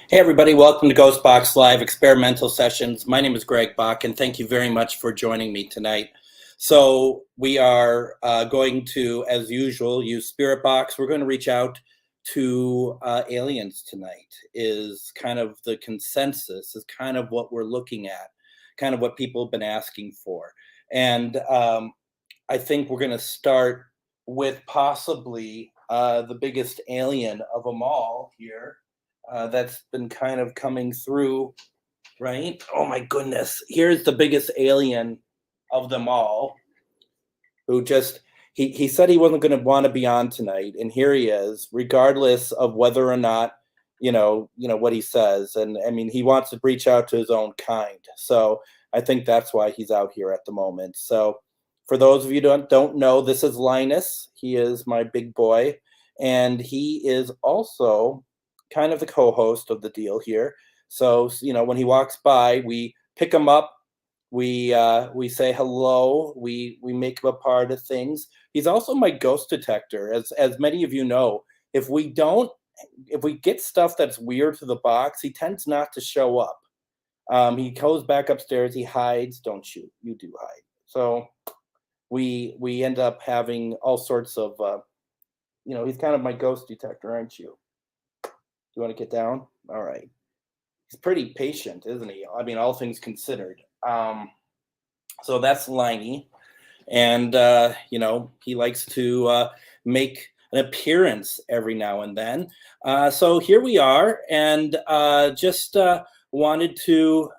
Hey everybody, welcome to GhostBox Live Experimental Sessions. My name is Greg Bach, and thank you very much for joining me tonight. So we are going to, as usual, use Spirit Box. We're going to reach out to aliens tonight, is kind of the consensus, is kind of what we're looking at, kind of what people have been asking for. And I think we're going to start with possibly the biggest alien of them all here, that's been kind of coming through, right? Oh my goodness. Here's the biggest alien of them all, who just he said he wasn't going to want to be on tonight, and here he is, regardless of whether or not what he says. And I mean, he wants to reach out to his own kind. So I think that's why he's out here at the moment. So for those of you who don't know, this is Linus. He is my big boy, and he is also kind of the co-host of the deal here. So when he walks by, we pick him up, we say hello, we make him a part of things. He's also my ghost detector, as many of you know. If we get stuff that's weird to the box, he tends not to show up. He goes back upstairs, he hides. Don't shoot, you do hide. So we end up having all sorts of he's kind of my ghost detector, aren't you? You want to get down? All right. He's pretty patient, isn't he? I mean, all things considered. So that's Liney, and he likes to make an appearance every now and then. So here we are, and just wanted to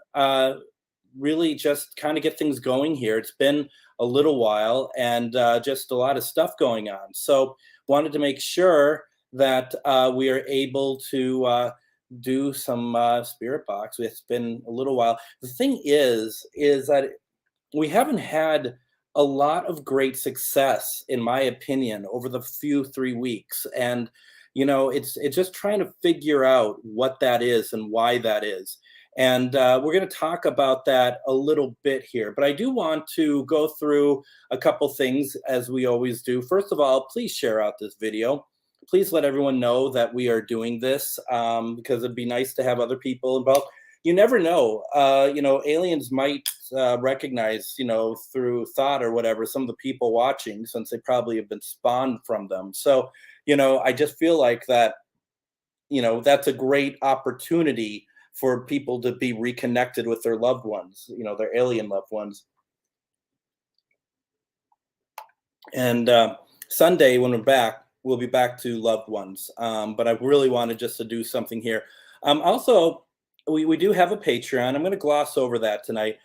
really just kind of get things going here. It's been a little while, and just a lot of stuff going on. So wanted to make sure that we are able to do some Spirit Box. It's been a little while. The thing is that we haven't had a lot of great success, in my opinion, over the 3 weeks. And it's just trying to figure out what that is and why that is. And we're going to talk about that a little bit here. But I do want to go through a couple things, as we always do. First of all, please share out this video. Please let everyone know that we are doing this, because it'd be nice to have other people involved. You never know. Aliens might recognize, through thought or whatever, some of the people watching, since they probably have been spawned from them. So, I just feel like that, that's a great opportunity for people to be reconnected with their loved ones, their alien loved ones. And Sunday, when we're back, we'll be back to loved ones. But I really wanted just to do something here. Also, we do have a Patreon. I'm going to gloss over that tonight.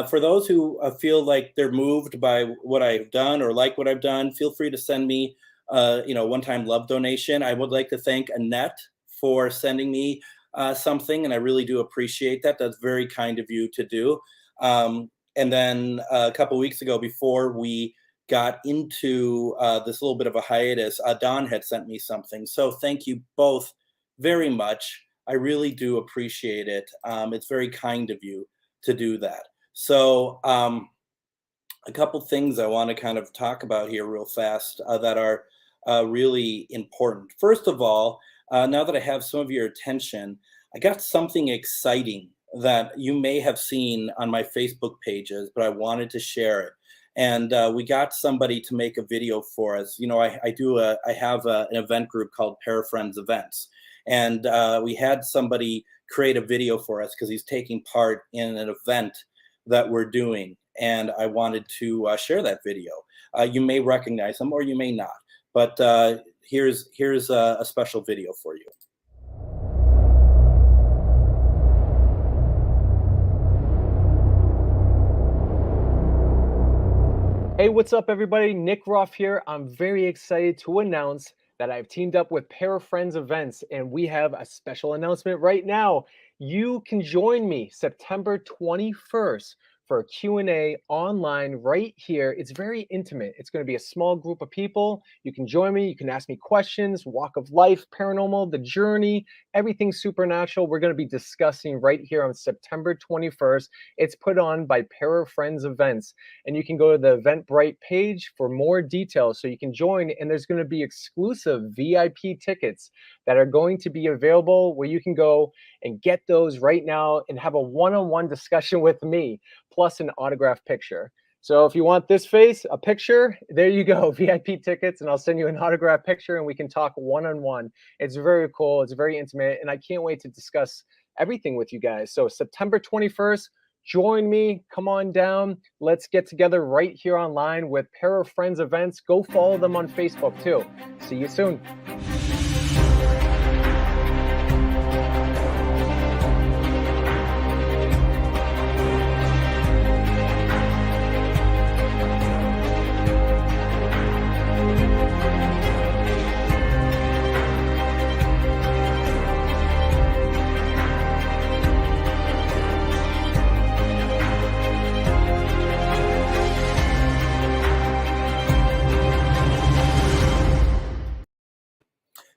For those who feel like they're moved by what I've done or like what I've done, feel free to send me, one-time love donation. I would like to thank Annette for sending me something, and I really do appreciate that. That's very kind of you to do. And then a couple weeks ago, before we got into this little bit of a hiatus, Don had sent me something. So thank you both very much. I really do appreciate it. It's very kind of you to do that. So a couple things I want to kind of talk about here real fast that are really important. First of all, now that I have some of your attention, I got something exciting that you may have seen on my Facebook pages, but I wanted to share it. And we got somebody to make a video for us. I have an event group called Parafriends Events. And we had somebody create a video for us because he's taking part in an event that we're doing. And I wanted to share that video. You may recognize him or you may not. But here's a special video for you. Hey, what's up, everybody? Nick Ruff here. I'm very excited to announce that I've teamed up with Parafriends Events, and we have a special announcement right now. You can join me September 21st for a Q&A online right here. It's very intimate. It's going to be a small group of people. You can join me. You can ask me questions, walk of life, paranormal, the journey, everything supernatural. We're going to be discussing right here on September 21st. It's put on by Para Friends Events, and you can go to the Eventbrite page for more details so you can join. And there's going to be exclusive VIP tickets that are going to be available where you can go and get those right now and have a one-on-one discussion with me, plus an autographed picture. So if you want this face, a picture, there you go, VIP tickets, and I'll send you an autographed picture and we can talk one-on-one. It's very cool, it's very intimate, and I can't wait to discuss everything with you guys. So September 21st, join me, come on down. Let's get together right here online with Para Friends Events. Go follow them on Facebook too. See you soon.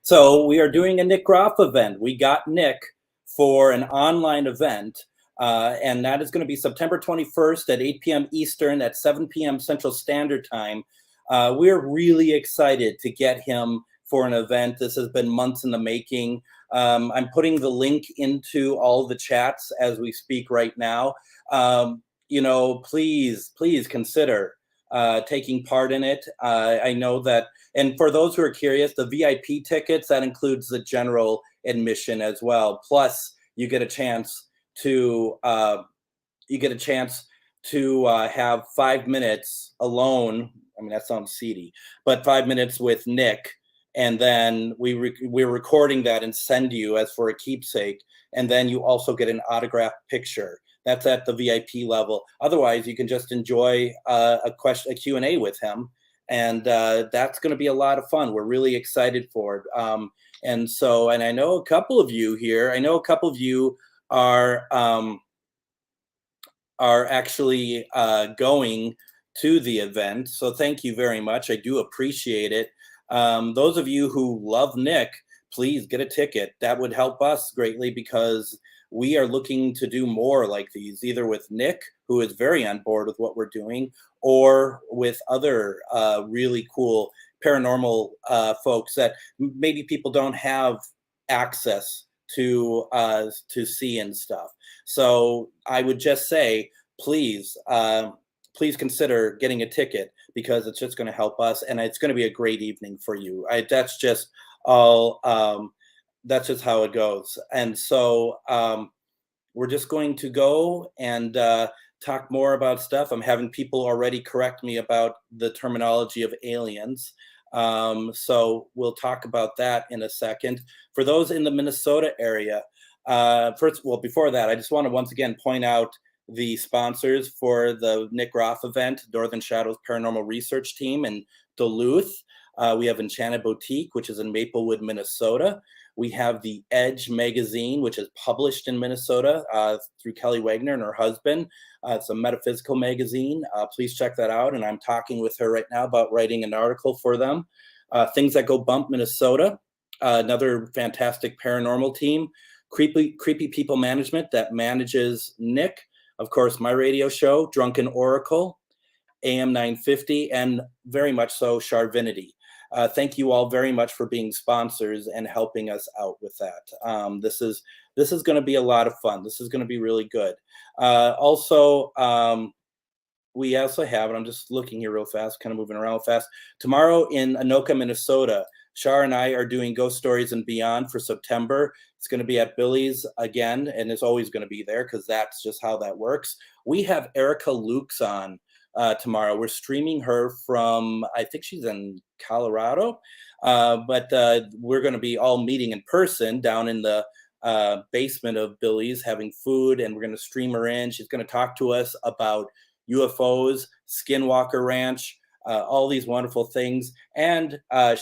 So we are doing a Nick Groff event. We got Nick for an online event, and that is going to be September 21st at 8 p.m. Eastern at 7 p.m. Central Standard Time. We're really excited to get him for an event. This has been months in the making. I'm putting the link into all the chats as we speak right now. Please consider taking part in it. I know that, and for those who are curious, the VIP tickets, that includes the general admission as well. Plus, you get a chance to have 5 minutes alone. I mean, that sounds seedy, but 5 minutes with Nick, and then we're recording that and send you as for a keepsake, and then you also get an autographed picture. That's at the VIP level. Otherwise, you can just enjoy a Q&A with him, and that's going to be a lot of fun. We're really excited for it. And I know a couple of you here. I know a couple of you are actually going to the event. So thank you very much. I do appreciate it. Those of you who love Nick, please get a ticket. That would help us greatly because we are looking to do more like these, either with Nick, who is very on board with what we're doing, or with other really cool paranormal folks that maybe people don't have access to see and stuff. So I would just say, please consider getting a ticket because it's just going to help us, and it's going to be a great evening for you. That's just all. That's just how it goes. And so we're just going to go and talk more about stuff. I'm having people already correct me about the terminology of aliens. So we'll talk about that in a second. For those in the Minnesota area, before that, I just want to once again point out the sponsors for the Nick Groff event, Northern Shadows Paranormal Research Team in Duluth. We have Enchanted Boutique, which is in Maplewood, Minnesota. We have the Edge magazine, which is published in Minnesota through Kelly Wagner and her husband. It's a metaphysical magazine. Please check that out. And I'm talking with her right now about writing an article for them. Things That Go Bump Minnesota, another fantastic paranormal team. Creepy People Management that manages Nick. Of course, my radio show, Drunken Oracle, AM 950, and very much so, Charvinity. Thank you all very much for being sponsors and helping us out with that. This is going to be a lot of fun. This is going to be really good. We also have, and I'm just looking here real fast, kind of moving around fast. Tomorrow in Anoka, Minnesota, Shar and I are doing Ghost Stories and Beyond for September. It's going to be at Billy's again, and it's always going to be there because that's just how that works. We have Erica Lukes on tomorrow. We're streaming her from, I think she's in Colorado, but we're going to be all meeting in person down in the basement of Billy's having food, and we're going to stream her in. She's going to talk to us about UFOs, Skinwalker Ranch, all these wonderful things. And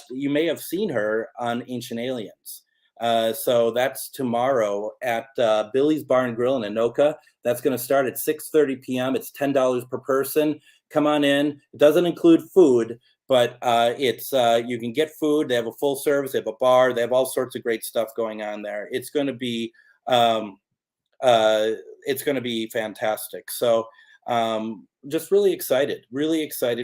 you may have seen her on Ancient Aliens. So that's tomorrow at Billy's Bar and Grill in Anoka. That's going to start at 6:30 p.m. It's $10 per person. Come on in. It doesn't include food, but it's you can get food. They have a full service. They have a bar. They have all sorts of great stuff going on there. It's going to be fantastic. So just really excited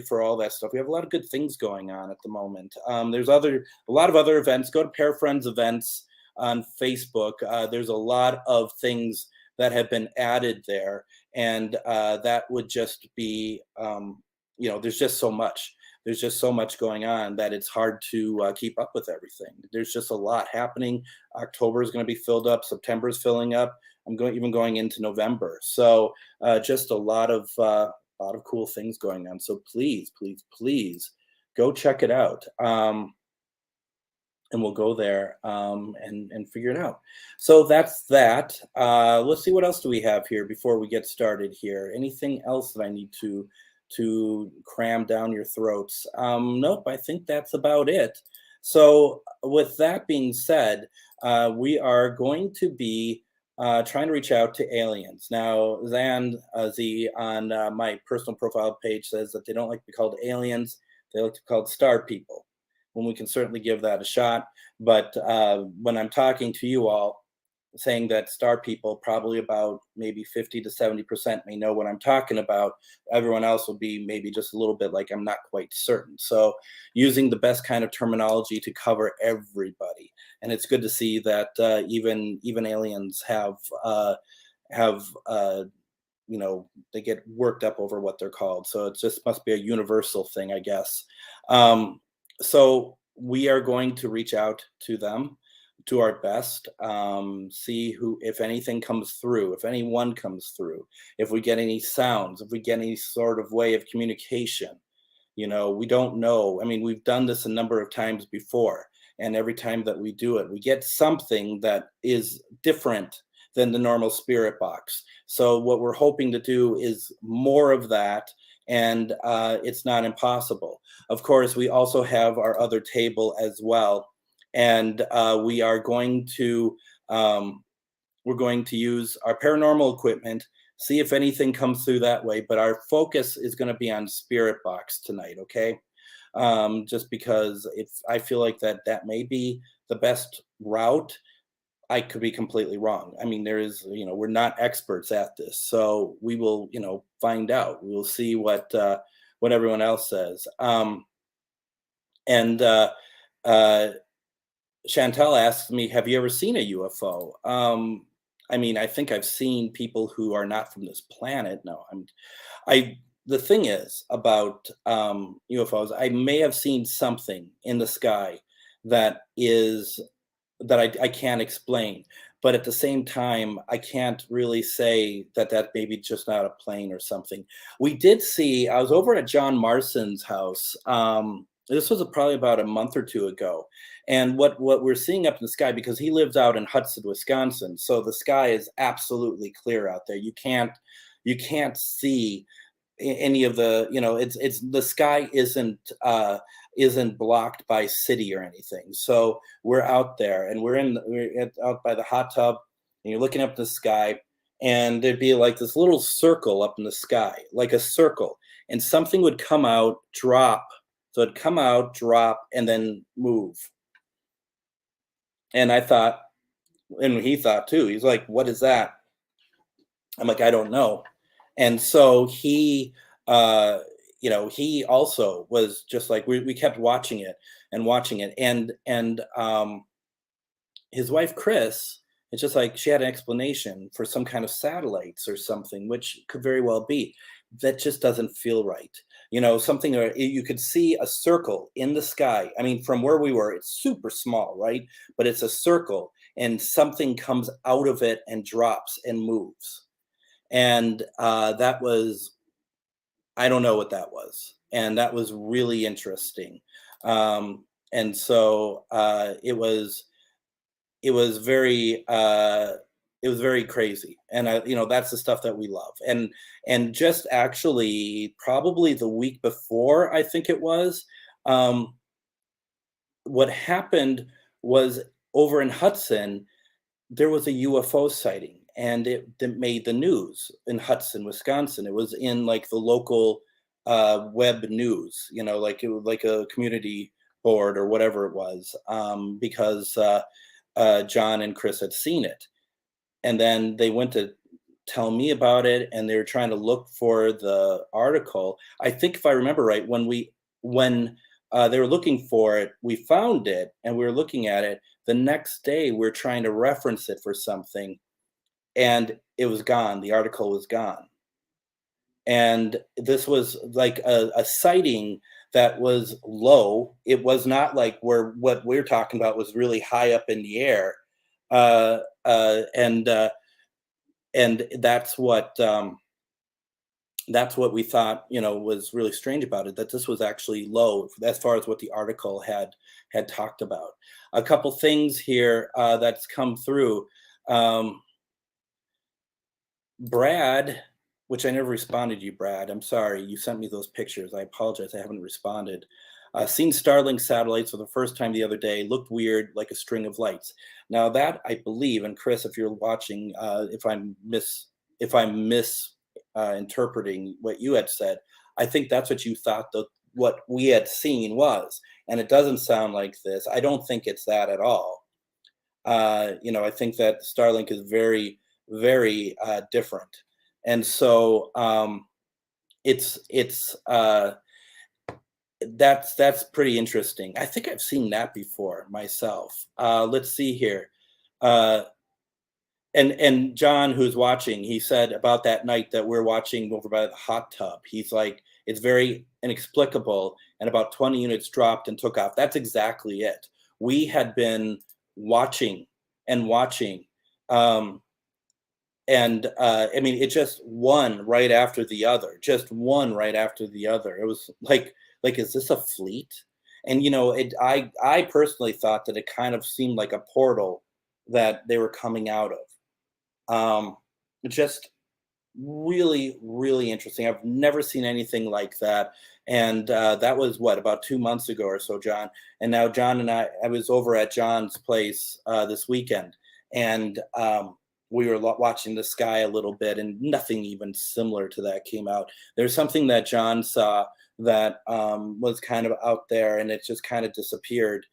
for all that stuff. We have a lot of good things going on at the moment. There's a lot of other events. Go to Pair Friends events on Facebook. There's a lot of things that have been added there, and that would just be, there's just so much. There's just so much going on that it's hard to keep up with everything. There's just a lot happening. October is going to be filled up. September is filling up. I'm going into November. So just a lot of cool things going on. So please, please, please go check it out. And we'll go there and figure it out. So that's that. Let's see, what else do we have here before we get started here? Anything else that I need to cram down your throats? Nope, I think that's about it. So with that being said, we are going to be trying to reach out to aliens. Now, Zan Z on my personal profile page says that they don't like to be called aliens. They like to be called star people. When we can certainly give that a shot. But when I'm talking to you all, saying that star people, probably about maybe 50 to 70% may know what I'm talking about. Everyone else will be maybe just a little bit like, I'm not quite certain. So using the best kind of terminology to cover everybody. And it's good to see that even aliens have they get worked up over what they're called. So it just must be a universal thing, I guess. So we are going to reach out to them, do our best, see if anything comes through, if anyone comes through, if we get any sounds, if we get any sort of way of communication. We don't know. I mean, we've done this a number of times before, and every time that we do it, we get something that is different than the normal spirit box. So what we're hoping to do is more of that, and it's not impossible. Of course, we also have our other table as well, and we are going to use our paranormal equipment, see if anything comes through that way. But our focus is going to be on spirit box tonight, okay? Just because I feel like that may be the best route. I could be completely wrong. I mean, we're not experts at this, so we will, find out. We will see what everyone else says. And Chantel asks me, have you ever seen a UFO? I mean, I think I've seen people who are not from this planet. No, the thing is about UFOs, I may have seen something in the sky that I can't explain. But at the same time, I can't really say that maybe just not a plane or something. We did see, I was over at John Marson's house. This was probably about a month or two ago. And what we're seeing up in the sky, because he lives out in Hudson, Wisconsin, so the sky is absolutely clear out there. You can't see any of the, it's the sky isn't blocked by city or anything. So we're out there, and we're out by the hot tub, and you're looking up in the sky, and there'd be like this little circle up in the sky, like a circle, and something would come out, drop. So it'd come out, drop, and then move. And I thought, and he thought too, he's like, what is that? I'm like, I don't know. And so he also was just like, we kept watching it. And his wife, Chris, it's just like, she had an explanation for some kind of satellites or something, which could very well be. That just doesn't feel right. Something, you could see a circle in the sky. I mean, from where we were, it's super small, right? But it's a circle, and something comes out of it and drops and moves. And that was, I don't know what that was. And that was really interesting. And so it was very crazy. And that's the stuff that we love. And just actually probably the week before, I think it was, what happened was over in Hudson, there was a UFO sighting, and it made the news in Hudson, Wisconsin. It was in like the local web news, like it was like a community board or whatever it was, because John and Chris had seen it. And then they went to tell me about it, and they were trying to look for the article. I think if I remember right, when they were looking for it, we found it and we were looking at it. The next day, we are trying to reference it for something, and it was gone. The article was gone. And this was like a sighting that was low. It was not like where what we're talking about was really high up in the air. Uh, uh, and uh, and that's what we thought, was really strange about it, that this was actually low as far as what the article had talked about. A couple things here that's come through. um, Brad, which I never responded to you, Brad. I'm sorry. You sent me those pictures. I apologize. I haven't responded. Seen Starlink satellites for the first time the other day. Looked weird, like a string of lights. Now that I believe, and Chris, if you're watching, if I'm interpreting what you had said, I think that's what you thought what we had seen was, and it doesn't sound like this. I don't think it's that at all. I think that Starlink is very, very different, and so it's that's pretty interesting. I think I've seen that before myself. Let's see here. Uh, and John, who's watching, he said about that night that we're watching over by the hot tub. He's like, it's very inexplicable, and about 20 units dropped and took off. That's exactly it. We had been watching and watching, um, and I mean, it just one right after the other, just one right after the other. It was like, is this a fleet? And I personally thought that it kind of seemed like a portal that they were coming out of. Just really, really interesting. I've never seen anything like that. And that was what, about 2 months ago or so, John. And now John and I was over at John's place this weekend, and we were watching the sky a little bit, and nothing even similar to that came out. There's something that John saw that was kind of out there, and it just kind of disappeared.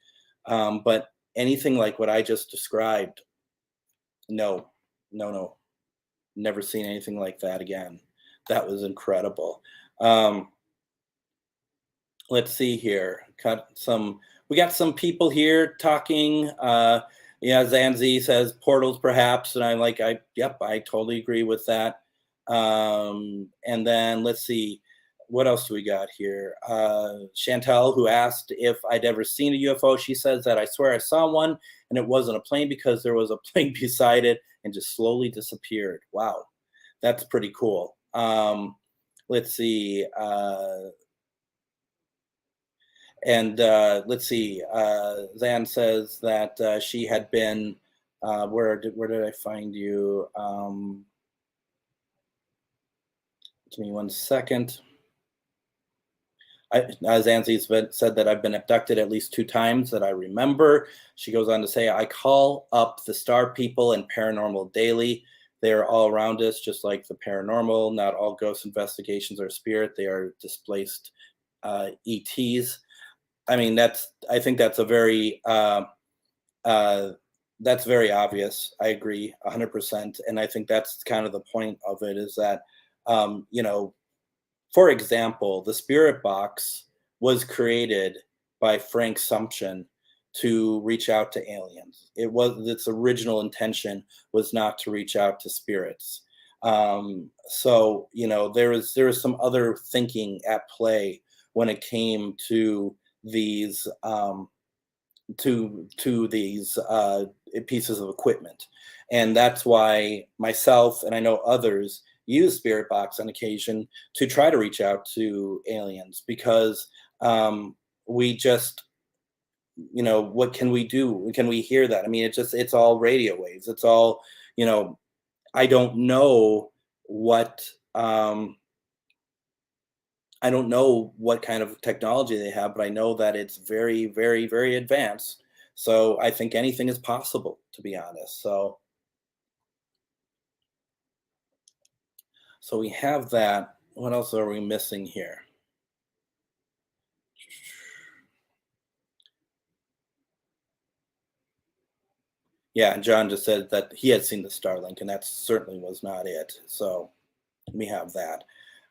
But anything like what I just described, no, no, no. Never seen anything like that again. That was incredible. Um, let's see here. We got some people here talking. Yeah, Zanzi says portals perhaps, and I'm like, yep, I totally agree with that. And then let's see, what else do we got here? Chantel, who asked if I'd ever seen a UFO, she says that I swear I saw one, and it wasn't a plane because there was a plane beside it and just slowly disappeared. Wow, that's pretty cool. Let's see. And let's see. Zan says that she had been. Where did I find you? Give me 1 second. Zanzi's said that I've been abducted at least 2 times that I remember. She goes on to say, I call up the star people and paranormal daily. They are all around us, just like the paranormal. Not all ghost investigations are spirit. They are displaced ETs. I mean, I think that's a very, that's very obvious. I agree 100%. And I think that's kind of the point of it, is that, for example, the spirit box was created by Frank Sumption to reach out to aliens. Its original intention was not to reach out to spirits. So there is some other thinking at play when it came to these these pieces of equipment, and that's why myself and I know others use spirit box on occasion to try to reach out to aliens, because we just, what can we do? Can we hear that? I mean, it's all radio waves. It's all, I don't know what I don't know what kind of technology they have, but I know that it's very, very, very advanced. So I think anything is possible, to be honest. So we have that. What else are we missing here? Yeah, and John just said that he had seen the Starlink, and that certainly was not it. So we have that.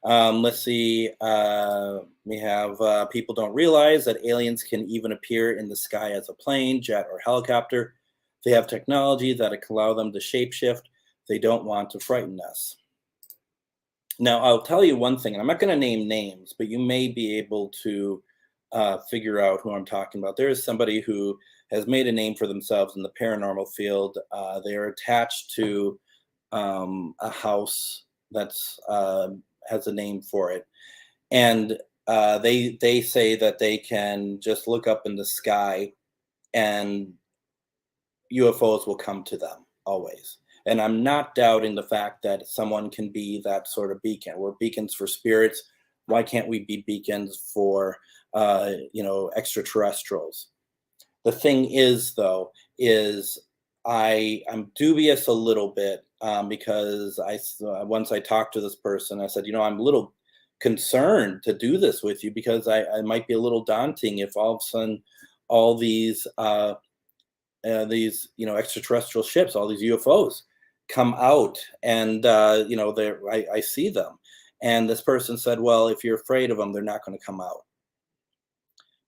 Let's see. We have people don't realize that aliens can even appear in the sky as a plane, jet, or helicopter. They have technology that can allow them to shapeshift. They don't want to frighten us. Now, I'll tell you one thing, and I'm not going to name names, but you may be able to figure out who I'm talking about. There is somebody who has made a name for themselves in the paranormal field. They are attached to a house that's has a name for it, and they say that they can just look up in the sky and UFOs will come to them always. And I'm not doubting the fact that someone can be that sort of beacon. We're beacons for spirits. Why can't we be beacons for, extraterrestrials? The thing is, though, is I'm dubious a little bit because once I talked to this person, I said, I'm a little concerned to do this with you because I might be a little daunting if all of a sudden all these extraterrestrial ships, all these UFOs come out, and I see them. And this person said, well, if you're afraid of them, they're not going to come out.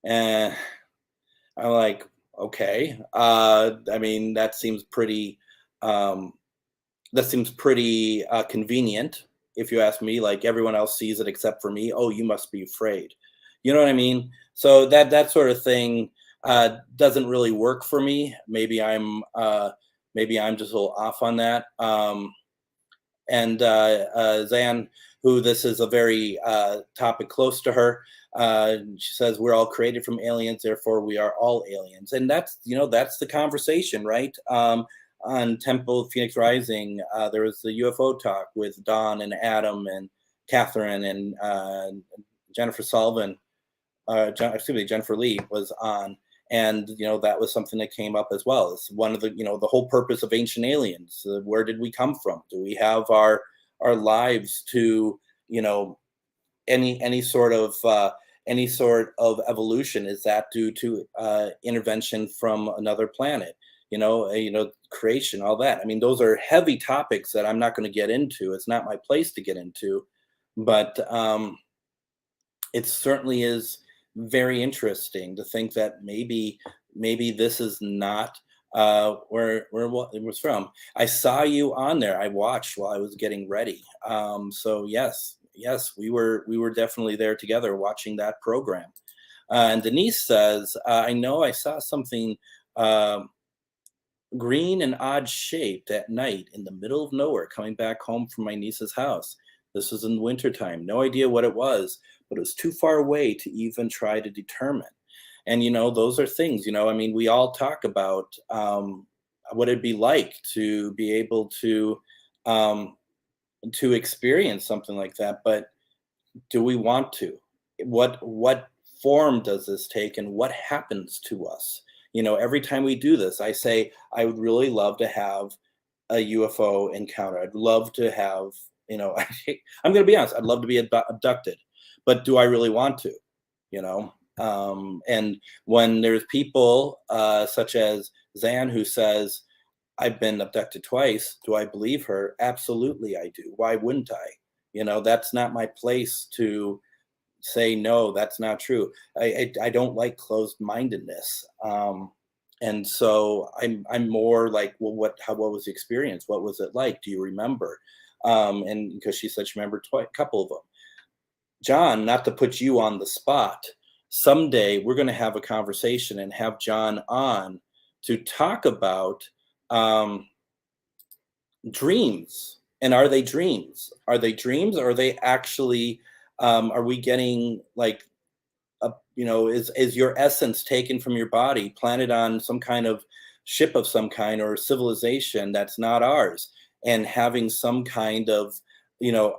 And I'm like, okay. I mean, that seems pretty convenient, if you ask me. Like, everyone else sees it except for me. Oh, you must be afraid. You know what I mean? So that sort of thing doesn't really work for me. Maybe I'm just a little off on that. And Zan, who this is a very topic close to her, she says we're all created from aliens, therefore we are all aliens, and that's the conversation, right? On Temple Phoenix Rising, there was the UFO talk with Don and Adam and Catherine and Jennifer Sullivan. Jennifer Lee was on, and that was something that came up as well. It's one of the the whole purpose of Ancient Aliens. Where did we come from? Do we have our lives to any sort of evolution? Is that due to intervention from another planet? Creation, all that. I mean, those are heavy topics that I'm not going to get into. It's not my place to get into, but it certainly is very interesting to think that maybe this is not where it was from. I saw you on there. I watched while I was getting ready. So yes, we were definitely there together watching that program. And Denise says, I know I saw something green and odd shaped at night in the middle of nowhere coming back home from my niece's house. This was in wintertime. No idea what it was, but it was too far away to even try to determine. And those are things. I mean, we all talk about what it'd be like to be able to experience something like that, but do we want to? What form does this take, and what happens to us? Every time we do this, I say I would really love to have a UFO encounter. I'd love to have, I'm going to be honest, I'd love to be abducted, but do I really want to? And when there's people such as Zan who says, I've been abducted twice, do I believe her? Absolutely, I do. Why wouldn't I? That's not my place to say no, that's not true. I don't like closed-mindedness. And so I'm more like, well, what was the experience? What was it like? Do you remember? And because she said she remembered a couple of them. John, not to put you on the spot, someday we're going to have a conversation and have John on to talk about dreams. And are they dreams? Are they dreams? Or are they actually, are we getting like, is your essence taken from your body, planted on some kind of ship of some kind or civilization that's not ours, and having some kind of,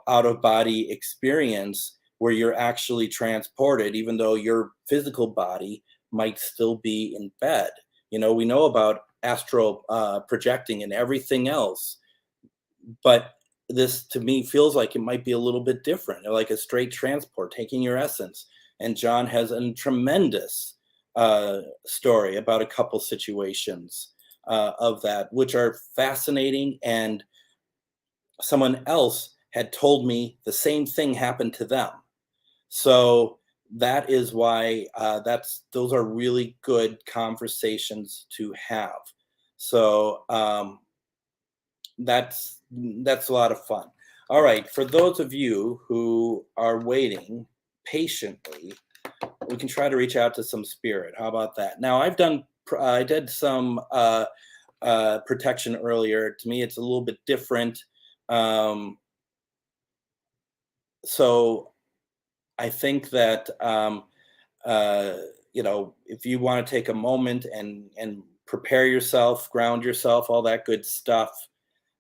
out of body experience where you're actually transported, even though your physical body might still be in bed. We know about astral projecting and everything else, but this to me feels like it might be a little bit different, like a straight transport, taking your essence. And John has a tremendous story about a couple situations of that, which are fascinating. And someone else had told me the same thing happened to them. So that is why those are really good conversations to have. So that's a lot of fun. All right, for those of you who are waiting patiently, we can try to reach out to some spirit. How about that? Now, I did some protection earlier. To me, it's a little bit different. Um, so I think that if you want to take a moment and prepare yourself, ground yourself, all that good stuff,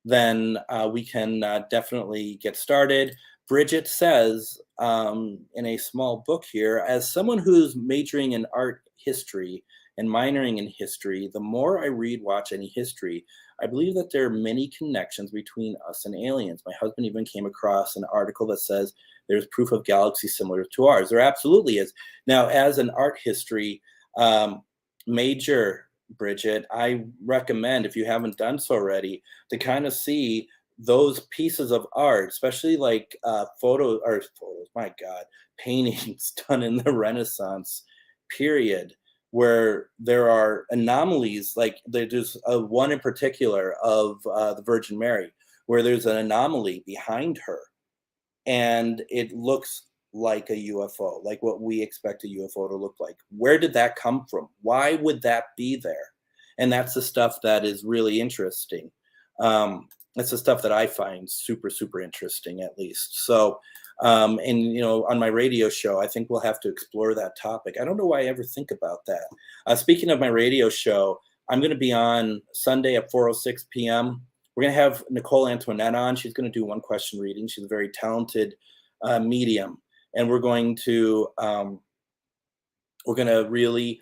then we can definitely get started. Bridget says in a small book here, as someone who's majoring in art history and minoring in history, the more I read, watch any history, I believe that there are many connections between us and aliens. My husband even came across an article that says there's proof of galaxies similar to ours. There absolutely is. Now, as an art history major, Bridget, I recommend, if you haven't done so already, to kind of see those pieces of art, especially like photos, my God, paintings done in the Renaissance period, where there are anomalies. Like there's one in particular of the Virgin Mary, where there's an anomaly behind her, and it looks like a UFO, like what we expect a UFO to look like. Where did that come from? Why would that be there? And that's the stuff that is really interesting. That's the stuff that I find super, super interesting, at least. So, and on my radio show, I think we'll have to explore that topic. I don't know why I ever think about that. Speaking of my radio show, I'm going to be on Sunday at 4:06 p.m. We're going to have Nicole Antoinette on. She's going to do one question reading. She's a very talented medium, and we're going to really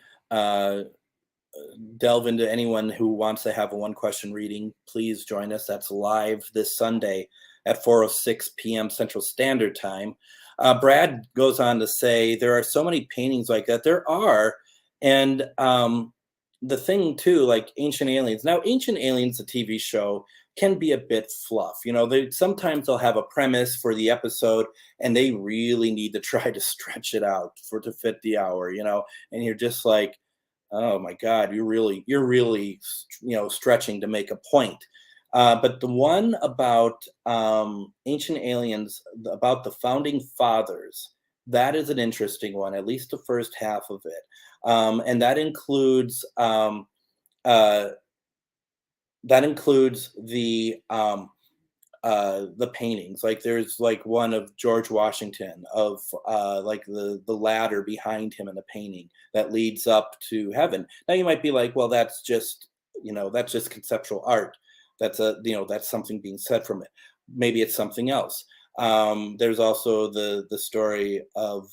delve into anyone who wants to have a one question reading. Please join us. That's live this Sunday at 4:06 p.m. Central Standard Time. Brad goes on to say there are so many paintings like that. There are, and the thing too, like Ancient Aliens. Now, Ancient Aliens, the TV show, can be a bit fluff. Sometimes they'll have a premise for the episode, and they really need to try to stretch it out to fit the hour. And you're just like, oh my God, you're really stretching to make a point. But the one about Ancient Aliens, about the founding fathers, that is an interesting one, at least the first half of it. And that includes the paintings. Like there's like one of George Washington of like the ladder behind him in the painting that leads up to heaven. Now you might be like, well, that's just conceptual art. That's that's something being said from it. Maybe it's something else. There's also the story of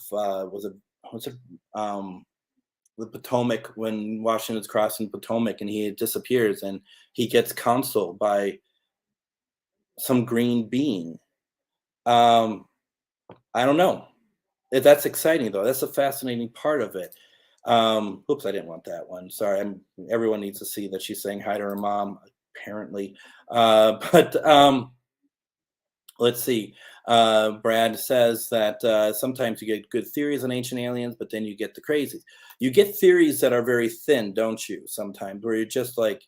the Potomac, when Washington's crossing Potomac and he disappears and he gets counseled by some green being. I don't know. That's exciting though. That's a fascinating part of it. Oops, I didn't want that one. Sorry. Everyone needs to see that she's saying hi to her mom, apparently. But let's see. Brad says that sometimes you get good theories on ancient aliens, but then you get the crazies. You get theories that are very thin, don't you? Sometimes where you're just like,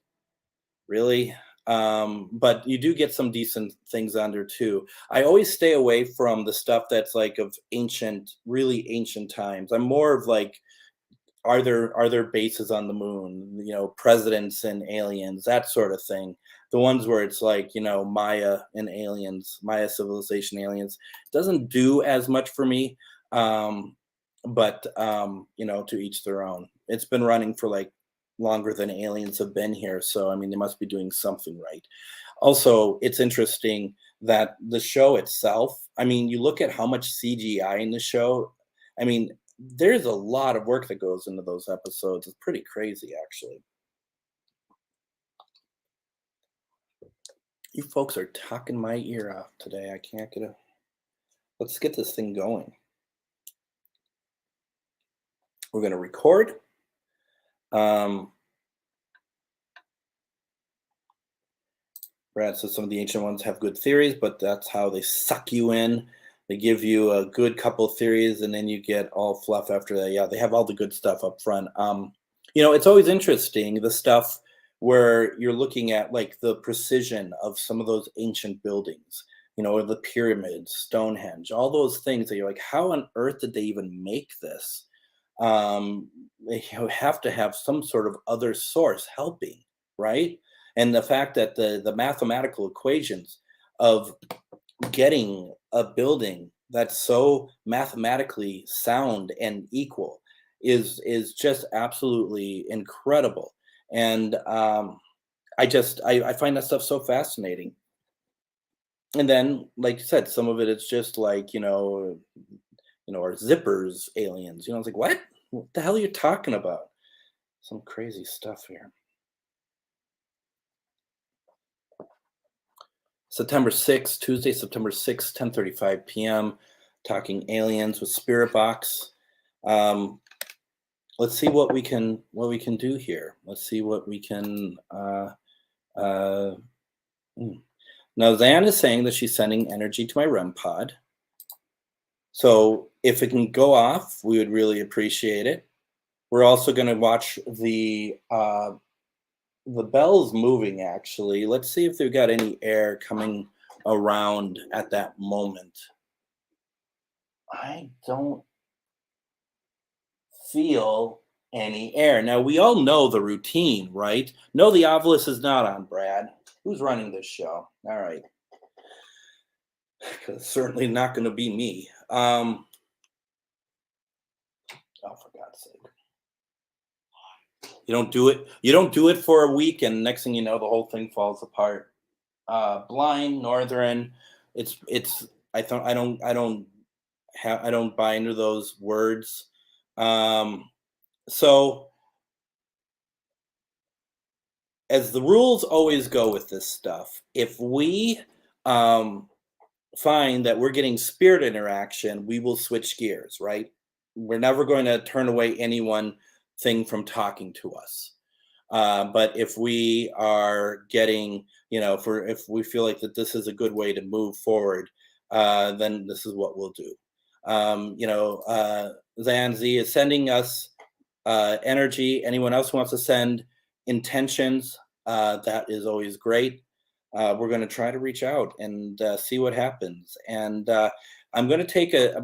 really? But you do get some decent things under too. I always stay away from the stuff that's like of really ancient times. I'm more of like, are there bases on the moon, presidents and aliens, that sort of thing. The ones where it's like, Maya and aliens, Maya civilization aliens, doesn't do as much for me. But to each their own. It's been running for like longer than aliens have been here, so I mean they must be doing something right. Also, it's interesting that the show itself, I mean, you look at how much CGI in the show. I mean, there's a lot of work that goes into those episodes. It's pretty crazy, actually. You folks are talking my ear off today. I can't get a. Let's get this thing going. We're going to record. Brad says some of the ancient ones have good theories, but that's how they suck you in. They give you a good couple of theories, and then you get all fluff after that. Yeah, they have all the good stuff up front. It's always interesting, the stuff where you're looking at like the precision of some of those ancient buildings, or the pyramids, Stonehenge, all those things that you're like, how on earth did they even make this? They have to have some sort of other source helping, right? And the fact that the mathematical equations of getting a building that's so mathematically sound and equal is just absolutely incredible. And I find that stuff so fascinating. And then, like you said, some of it it's just like or zippers aliens. It's like, what the hell are you talking about? Some crazy stuff here. September 6th, Tuesday, September 6th, 10:35 p.m. Talking aliens with Spirit Box. Let's see what we can do here. Let's see what we can. Now, Zan is saying that she's sending energy to my REM pod. So if it can go off, we would really appreciate it. We're also going to watch the bells moving, actually. Let's see if they've got any air coming around at that moment. I don't feel any air. Now, we all know the routine, right? No, the Ovilus is not on, Brad. Who's running this show? All right. It's certainly not going to be me. Oh, for God's sake. You don't do it. You don't do it for a week, and next thing you know, the whole thing falls apart. Blind, northern. I don't buy into those words. So as the rules always go with this stuff, if we find that we're getting spirit interaction, we will switch gears, right? We're never going to turn away anyone thing from talking to us. But if we are getting, if we feel like that this is a good way to move forward, then this is what we'll do. Zanzi is sending us energy. Anyone else who wants to send intentions, that is always great. We're going to try to reach out and see what happens. And I'm going to take a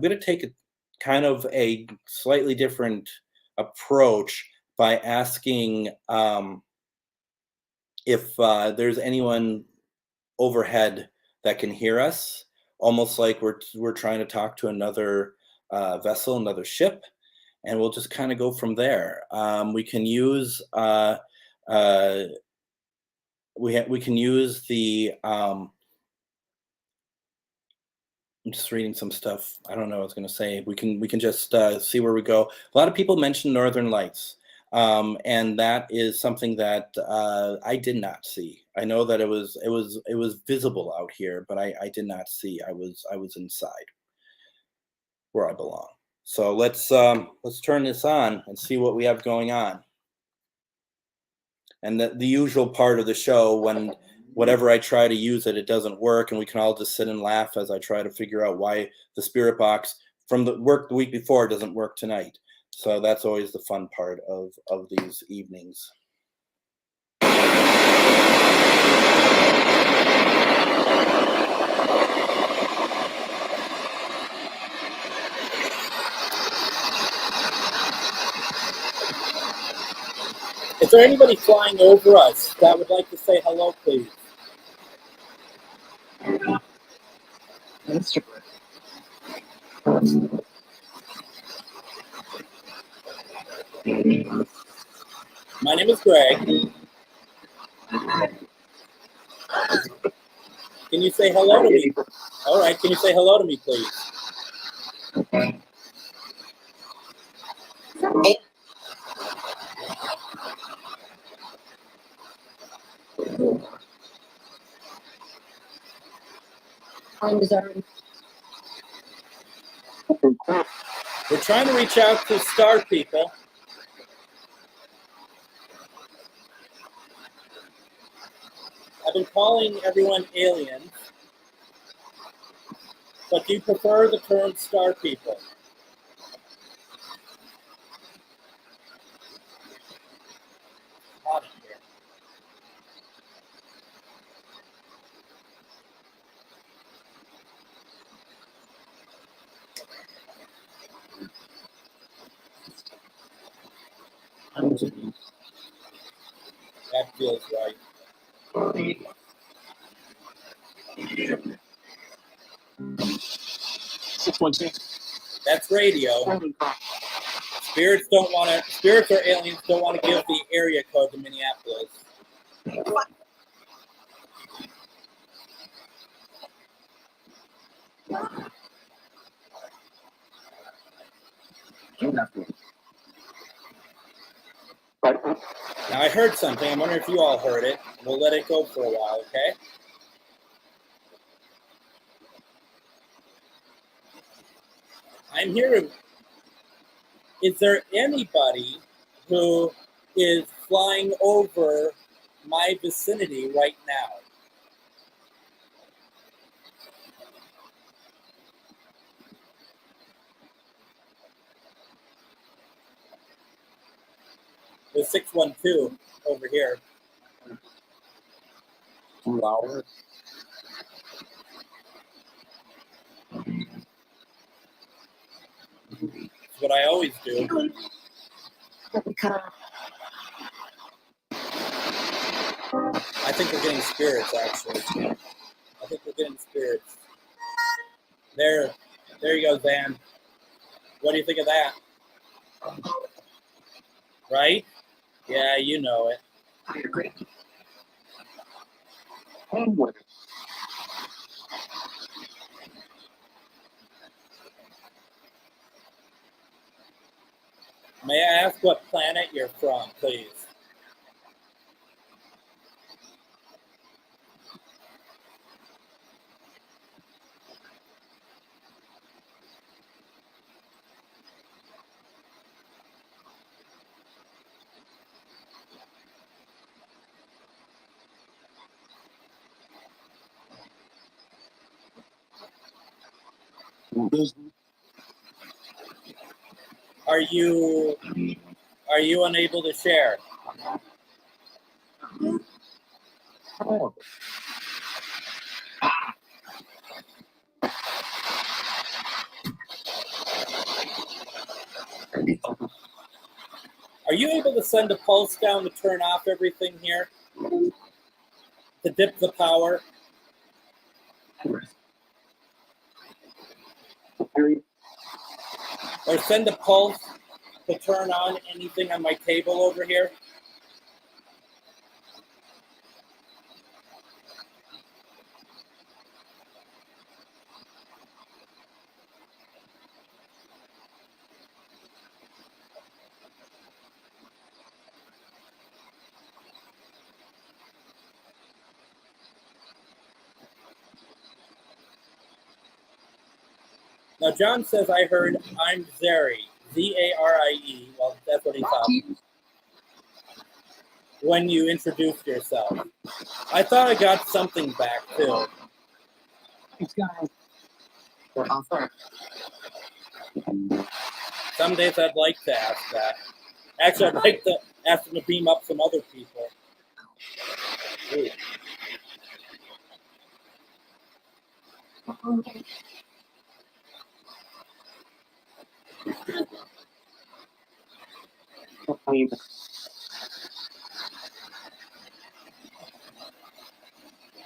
kind of a slightly different approach by asking if there's anyone overhead that can hear us, almost like we're trying to talk to another vessel, another ship, and we'll just kind of go from there. We can use we can use the I'm just reading some stuff. I don't know what I was going to say. We can just see where we go. A lot of people mentioned Northern Lights, and that is something that I did not see. I know that it was visible out here, but I did not see. I was inside where I belong. So let's turn this on and see what we have going on. And the usual part of the show, when whatever I try to use it, it doesn't work, and we can all just sit and laugh as I try to figure out why the Spirit Box from the week before doesn't work tonight. So that's always the fun part of these evenings. Is there anybody flying over us that would like to say hello, please? My name is Greg. Can you say hello to me? All right, can you say hello to me, please? We're trying to reach out to star people. I've been calling everyone aliens, but do you prefer the term star people? Hot in here. That feels right. That's radio. Spirits or aliens don't want to give the area code to Minneapolis. Now I heard something. I'm wondering if you all heard it. We'll let it go for a while, okay? I'm here. Is there anybody who is flying over my vicinity right now? The 612 over here. 2 hours. That's what I always do. I think we're getting spirits, actually. I think we're getting spirits. There you go, Van. What do you think of that? Right? Yeah, you know it. I agree. May I ask what planet you're from, please? Are you unable to share? Are you able to send a pulse down to turn off everything here? To dip the power? Or send a pulse to turn on anything on my table over here? Now, John says I heard I'm Zari, Z-A-R-I-E. Well, that's what he thought. When you introduced yourself. I thought I got something back, too. Some days I'd like to ask that. Actually, I'd like to ask them to beam up some other people. Ooh.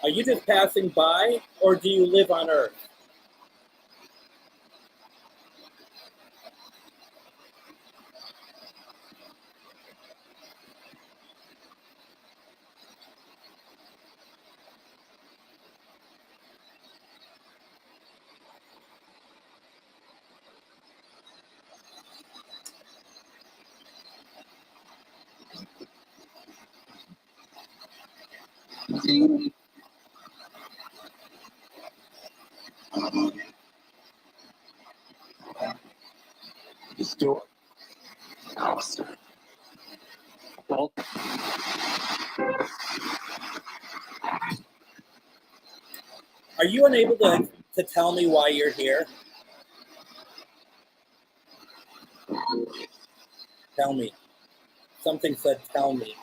Are you just passing by, or do you live on Earth? Are you unable to tell me why you're here? Tell me. Something said tell me.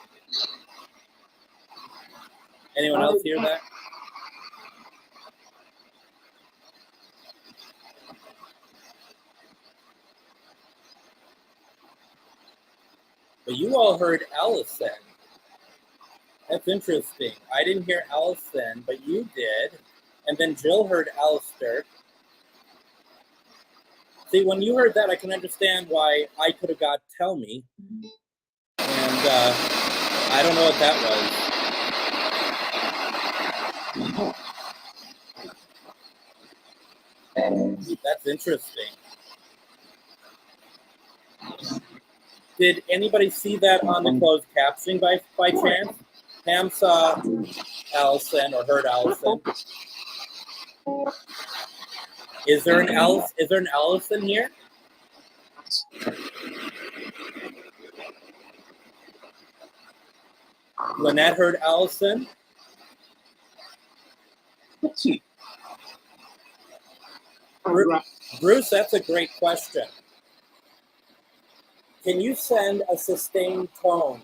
Anyone else hear that? But you all heard Allison. That's interesting. I didn't hear Allison, but you did. And then Jill heard Alistair. See, when you heard that, I can understand why I could have got tell me. And I don't know what that was. That's interesting. Did anybody see that on the closed captioning by chance? Pam saw Allison or heard Allison. Is there an Allison here? Lynette heard Allison. Let's see. Bruce, that's a great question. Can you send a sustained tone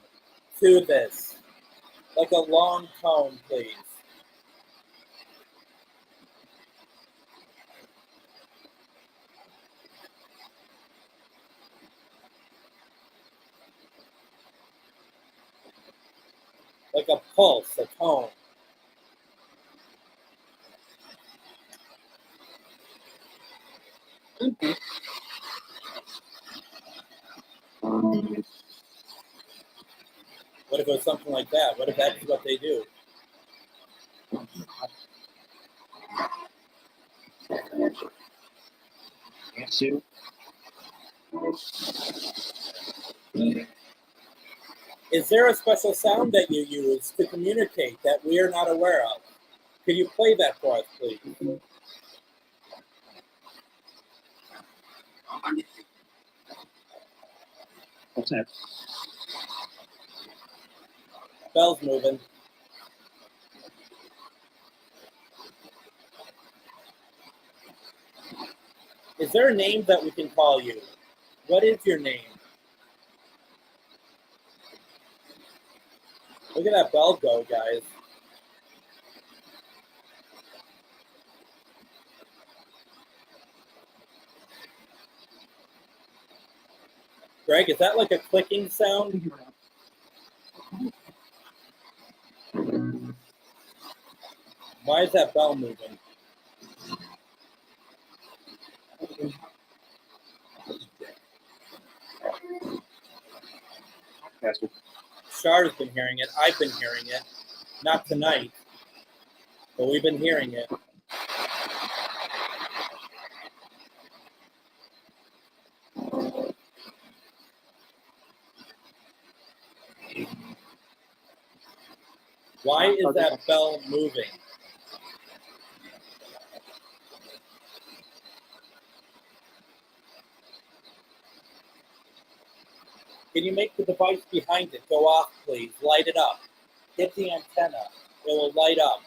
to this? Like a long tone, please. Like a pulse, a tone. What if it was something like that? What if that's what they do? Is there a special sound that you use to communicate that we are not aware of? Could you play that for us, please? What's that? Bell's moving. Is there a name that we can call you? What is your name? Look at that bell go, guys. Greg, is that like a clicking sound? Why is that bell moving? Char's been hearing it. I've been hearing it. Not tonight, but we've been hearing it. Why is that bell moving? Can you make the device behind it go off, please? Light it up. Hit the antenna. It will light up.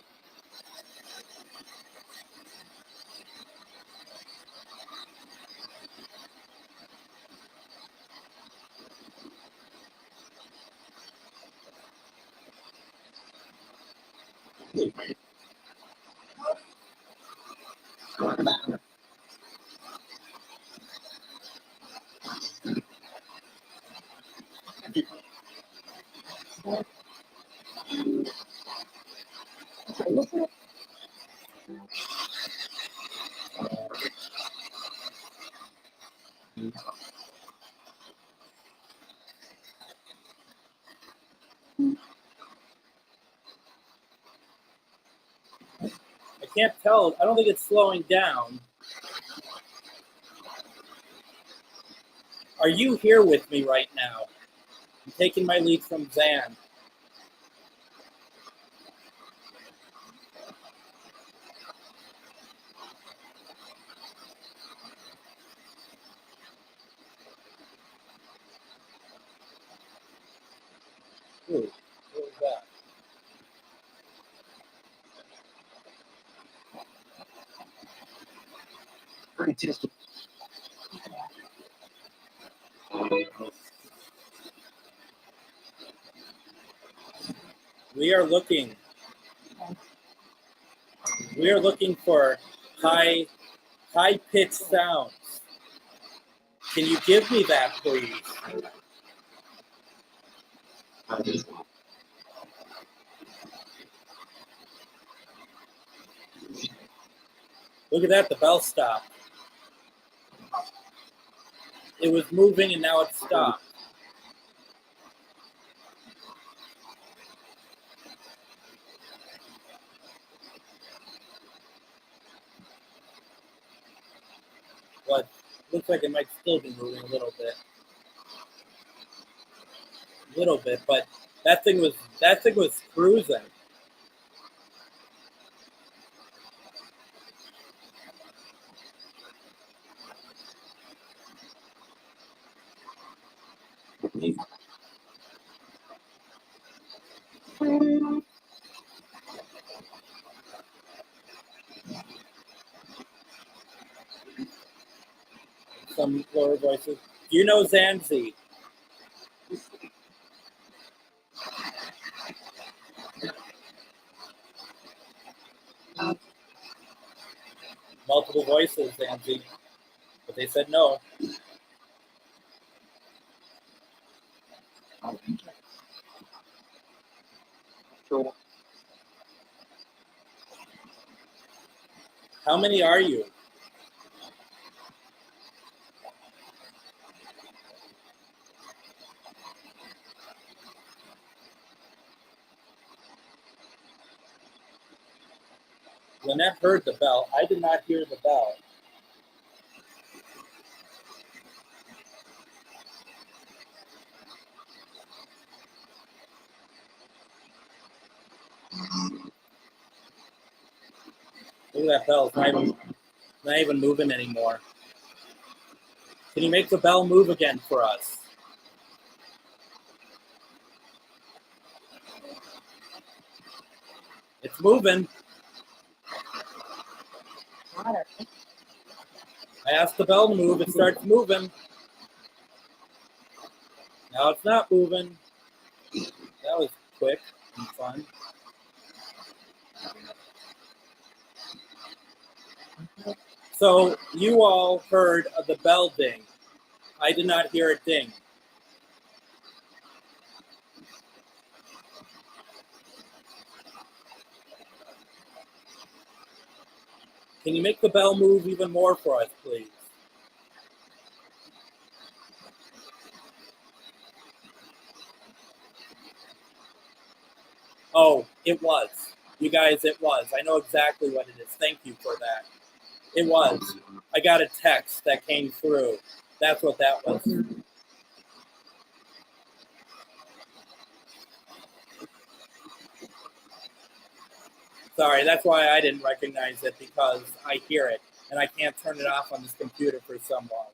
I can't tell. I don't think it's slowing down. Are you here with me right now? I'm taking my lead from Zan. Ooh, what was that? We are looking for high-pitched sounds. Can you give me that, please? Look at that, the bell stopped. It was moving and now it stopped. But looks like it might still be moving a little bit. But that thing was cruising. Some lower voices. Do you know Zanzi? Multiple voices, Zanzi. But they said no. How many are you? Lynette heard the bell. I did not hear the bell. Look at that bell. It's not even moving anymore. Can you make the bell move again for us? It's moving. I asked the bell to move. It starts moving. Now it's not moving. That was quick and fun. So you all heard of the bell ding. I did not hear it ding. Can you make the bell move even more for us, please? Oh, it was. You guys, it was. I know exactly what it is. Thank you for that. It was. I got a text that came through. That's what that was. Sorry, that's why I didn't recognize it, because I hear it and I can't turn it off on this computer for some long.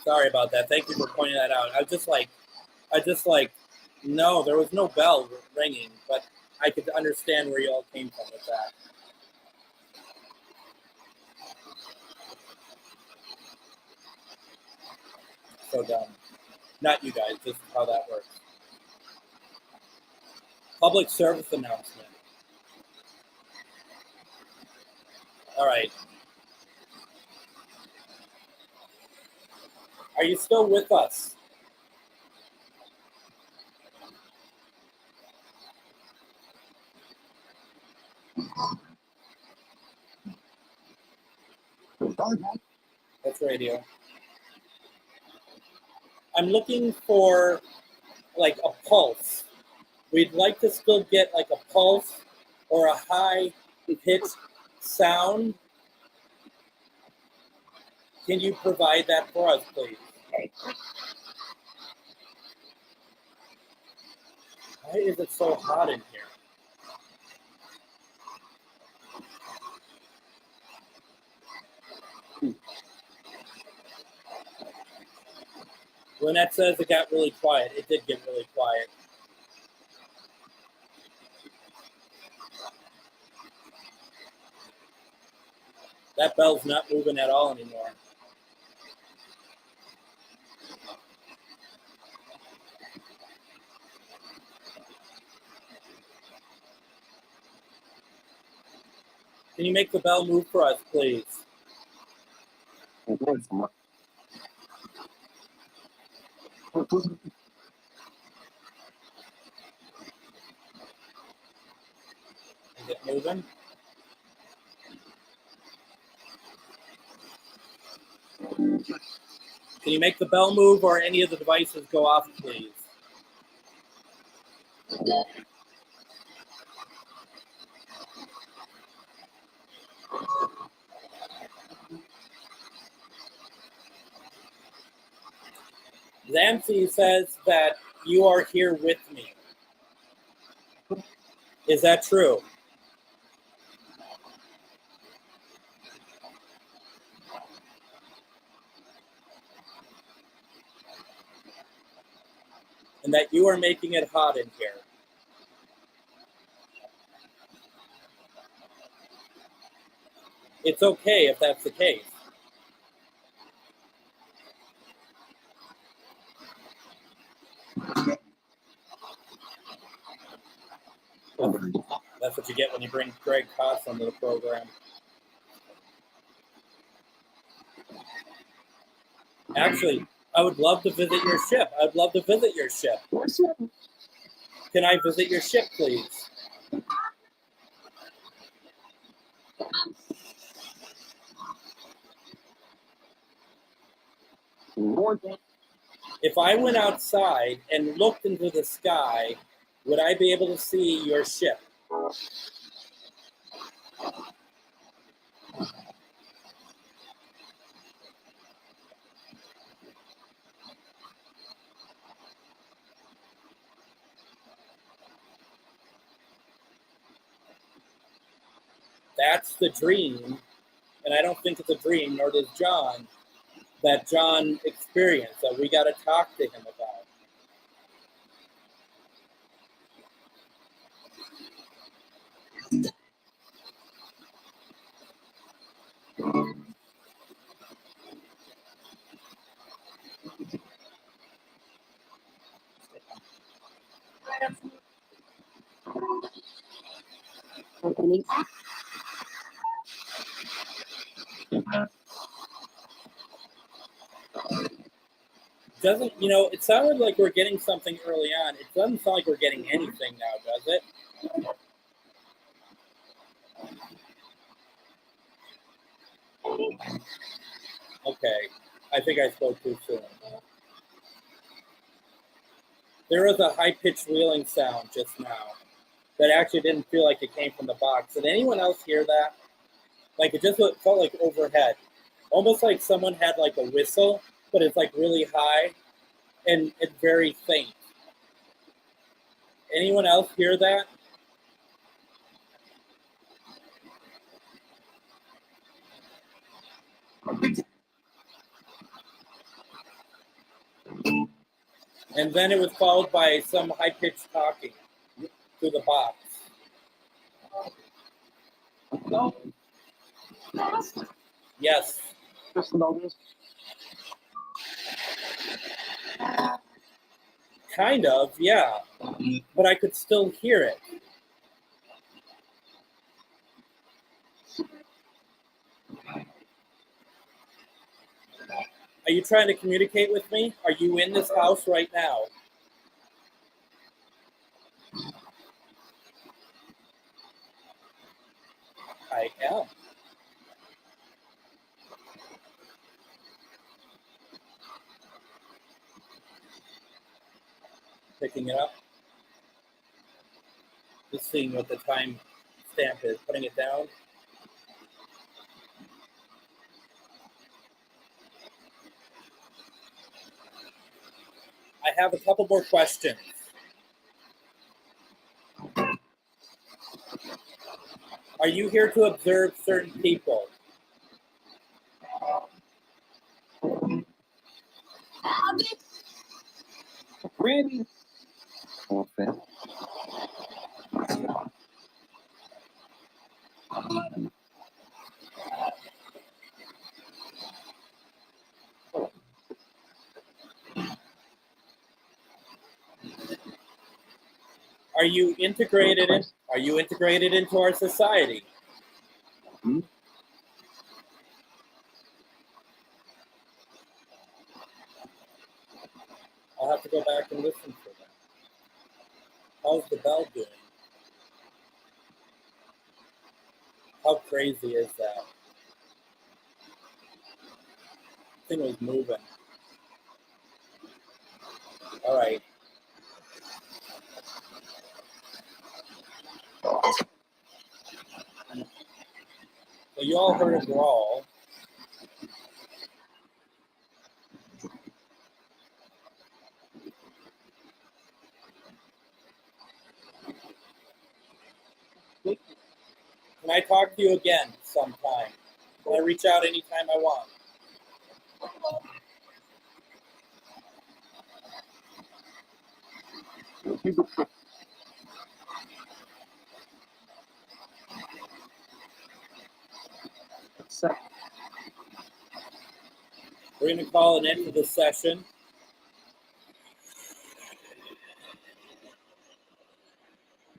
Sorry about that. Thank you for pointing that out. I just like, no, there was no bell ringing, but I could understand where you all came from with that. So dumb. Not you guys, just how that works. Public service announcement. All right. Are you still with us? That's radio. I'm looking for like a pulse. We'd like to still get like a pulse or a high pitched sound. Can you provide that for us, please? Why is it so hot in here? Lynette says it got really quiet. It did get really quiet. That bell's not moving at all anymore. Can you make the bell move for us, please? Is it moving? Can you make the bell move or any of the devices go off, please? Zancy says that you are here with me. Is that true? And that you are making it hot in here. It's okay if that's the case. That's what you get when you bring Greg Koss onto the program. Actually, I would love to visit your ship. I'd love to visit your ship. Can I visit your ship, please? If I went outside and looked into the sky, would I be able to see your ship? That's the dream, and I don't think it's a dream, nor does John, that John experienced, that we got to talk to him about. Doesn't, it sounded like we're getting something early on. It doesn't sound like we're getting anything now, does it? Okay, I think I spoke too soon. There was a high-pitched wheeling sound just now that actually didn't feel like it came from the box. Did anyone else hear that? Like, it just felt like overhead. Almost like someone had like a whistle, but it's like really high and it's very faint. Anyone else hear that? And then it was followed by some high-pitched talking through the box. Yes. Kind of, yeah. But I could still hear it. Are you trying to communicate with me? Are you in this house right now? I am. Picking it up. Just seeing what the time stamp is. Putting it down. I have a couple more questions. Are you here to observe certain people? Randy. Are you integrated in? Are you integrated into our society? Hmm? I'll have to go back and listen for that. How's the bell doing? How crazy is that? Thing was moving. All right. So you all heard a brawl. Can I talk to you again sometime? Can I reach out anytime I want? We're going to call an end to this session.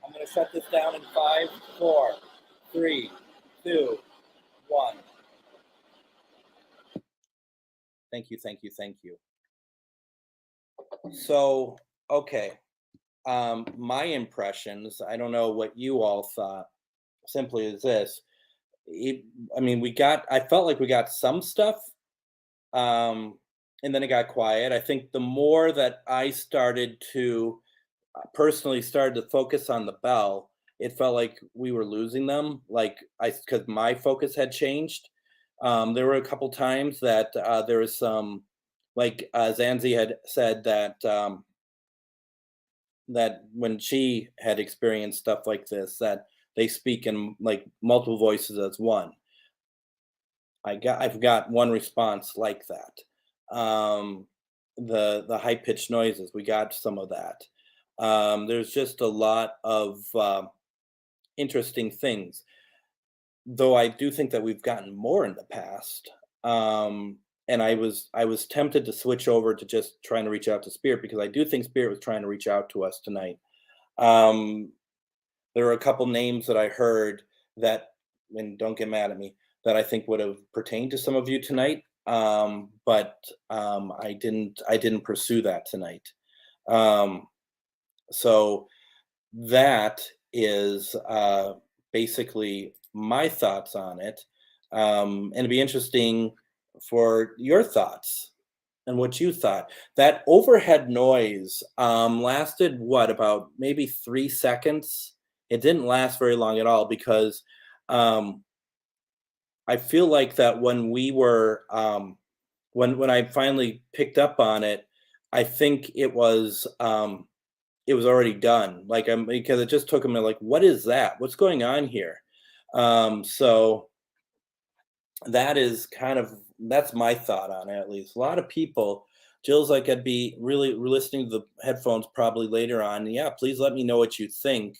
I'm going to shut this down in 5, 4, 3, 2, 1. Thank you, thank you, thank you. So, okay. My impressions, I don't know what you all thought, simply is this. I felt like we got some stuff, and then it got quiet. I think the more that I started to personally started to focus on the bell, it felt like we were losing them. Because my focus had changed. There were a couple times that there was some, Zanzi had said that when she had experienced stuff like this, that they speak in like multiple voices as one. I've got one response like that. The high pitched noises, we got some of that. There's just a lot of interesting things, though I do think that we've gotten more in the past. And I was tempted to switch over to just trying to reach out to Spirit, because I do think Spirit was trying to reach out to us tonight. There were a couple names that I heard that, and don't get mad at me, that I think would have pertained to some of you tonight. But I didn't pursue that tonight. So that is basically my thoughts on it. And it'd be interesting for your thoughts and what you thought. That overhead noise lasted what, about maybe 3 seconds? It didn't last very long at all, because I feel like that when we were when I finally picked up on it, I think it was already done. Because it just took a minute. Like, what is that? What's going on here? So that's my thought on it. At least a lot of people. Jill's like, I'd be really listening to the headphones probably later on. Yeah, please let me know what you think.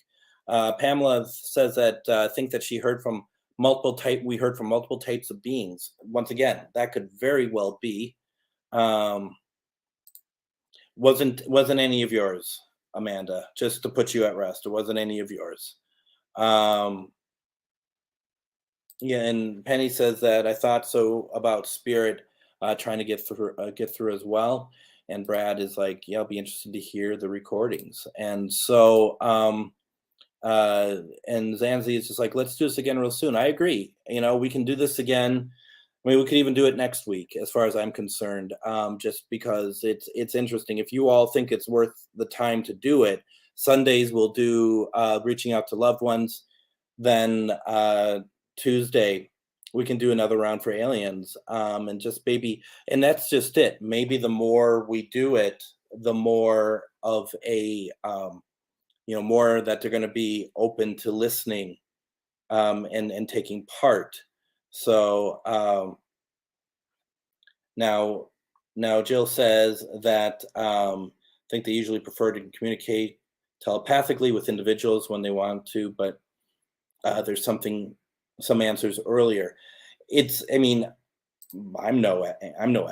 Pamela says that think that she heard from we heard from multiple types of beings. Once again, that could very well be. Wasn't any of yours, Amanda, just to put you at rest. It wasn't any of yours. Yeah, and Penny says that I thought so about Spirit trying to get through as well. And Brad is like, yeah, I'll be interested to hear the recordings. And so and Zanzi is just like, let's do this again real soon. I agree. We can do this again. I mean, we could even do it next week, as far as I'm concerned, just because it's interesting. If you all think it's worth the time to do it, Sundays we'll do reaching out to loved ones. Then Tuesday we can do another round for aliens, and just and that's just it. Maybe the more we do it, the more of a more that they're going to be open to listening and taking part. So now Jill says that I think they usually prefer to communicate telepathically with individuals when they want to, but there's some answers earlier. I'm no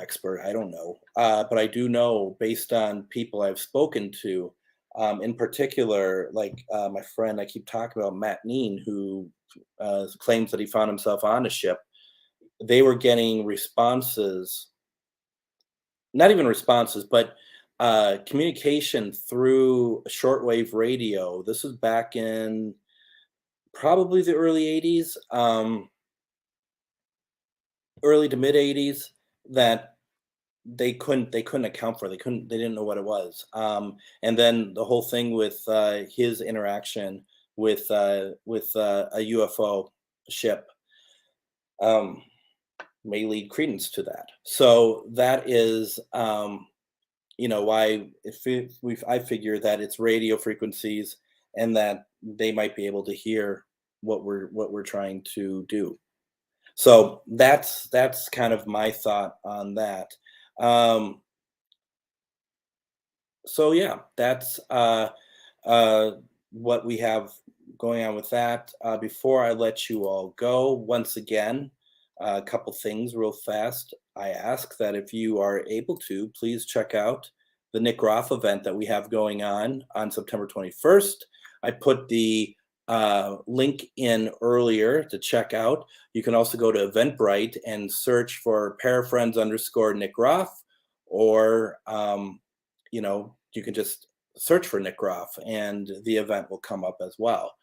expert. I don't know, but I do know, based on people I've spoken to, In particular, like my friend I keep talking about, Matt Neen, who claims that he found himself on a ship. They were getting responses, not even responses, but communication through shortwave radio. This was back in probably the early 80s, early to mid 80s, that they couldn't account for. They didn't know what it was. And then the whole thing with his interaction with a UFO ship um, may lead credence to that. So that is why I figure that it's radio frequencies, and that they might be able to hear what we're trying to do. So that's kind of my thought on that. Um, so yeah, that's uh, what we have going on with that. Before I let you all go, once again, a couple things real fast. I ask that if you are able to, please check out the Nick Roth event that we have going on September 21st. I put the link in earlier to check out. You can also go to Eventbrite and search for parafriends_Nick Roth, or you can just search for Nick Roth and the event will come up as well.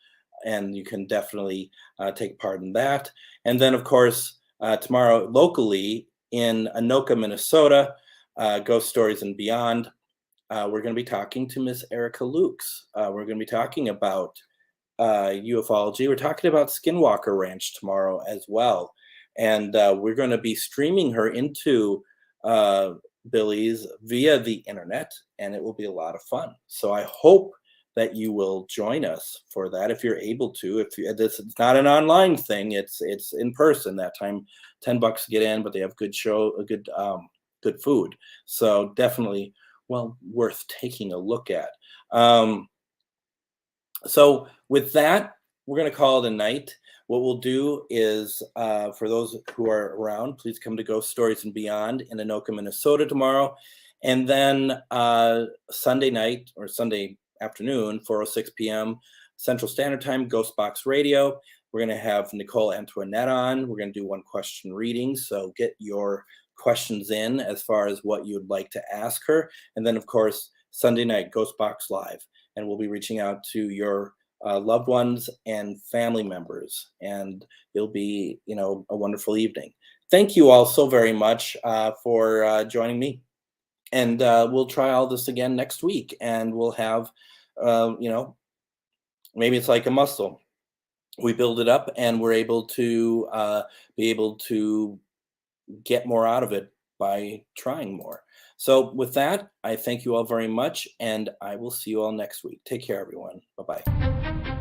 And you can definitely take part in that. And then, of course, tomorrow locally in Anoka, Minnesota, Ghost Stories and Beyond, we're going to be talking to Miss Erica Lukes. We're going to be talking about ufology. We're talking about Skinwalker Ranch tomorrow as well. And we're going to be streaming her into Billy's via the internet, and it will be a lot of fun. So I hope that you will join us for that if you're able to. It's not an online thing, it's in person. That time, $10 to get in, but they have good food. So definitely, worth taking a look at. So with that, we're going to call it a night. What we'll do is, for those who are around, please come to Ghost Stories and Beyond in Anoka, Minnesota tomorrow. And then Sunday night or Sunday afternoon, 4:06 p.m. Central Standard Time, GhostBox Radio. We're going to have Nicole Antoinette on. We're going to do one question reading. So get your questions in as far as what you'd like to ask her. And then, of course, Sunday night, GhostBox Live. And we'll be reaching out to your loved ones and family members, and it'll be, a wonderful evening. Thank you all so very much for joining me, and we'll try all this again next week, and we'll have, maybe it's like a muscle. We build it up, and we're able to get more out of it by trying more. So with that, I thank you all very much, and I will see you all next week. Take care, everyone. Bye-bye.